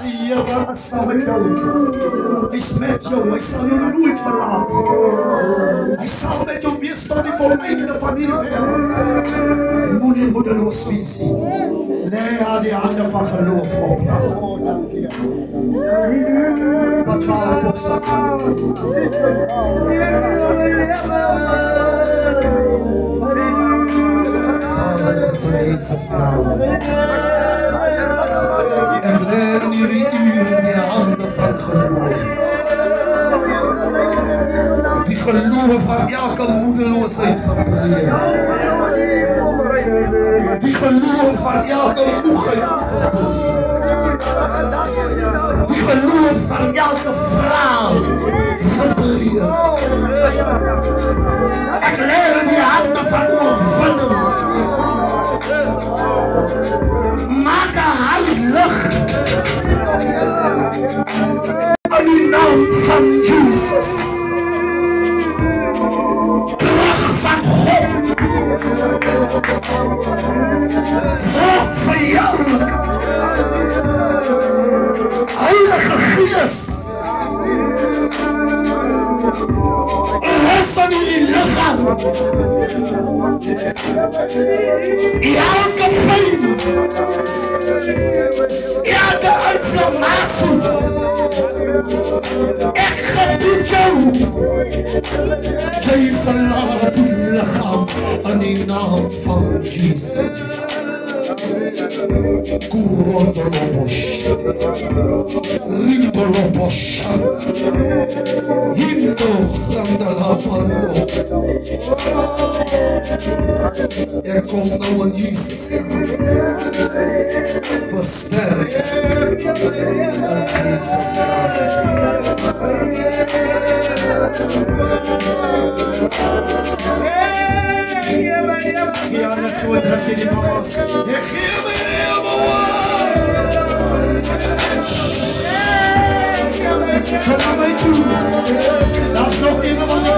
de Heer is saam met jou. Hy is met jou, hy sal jou nooit verlaat. Hy sal met jou wees tot die volleinde van die wêreld. Moenie moedeloos wees nie. Lê aan die hande van geloof op jou. Wat waar ons dat Vader, in Jezus naam. En leer jullie uren die handen van geloof. Die geloof van elke moedeloosheid verbreed. Die geloof van elke moegheid verbreed. Die geloof van elke vraag verbreed. Ik leer die handen van overwinning. Maak een heilig in de naam van Jezus. Kracht van God. Volk verjaarlijk. Heilige Geest. Rest van jullie lichaam. Elke pijn. Elke inflammatie. Ik gebied jou. Jij verlaat die lichaam in de naam van Jezus. Kurondolobos, Rindolobos, Hindo, Randalabando. Komt nou in Jezus. Versterk in Jezus. Ja, net zo druk in die mama's. Je geeft me helemaal. Kom maar mee toe. Dat is nog iemand van de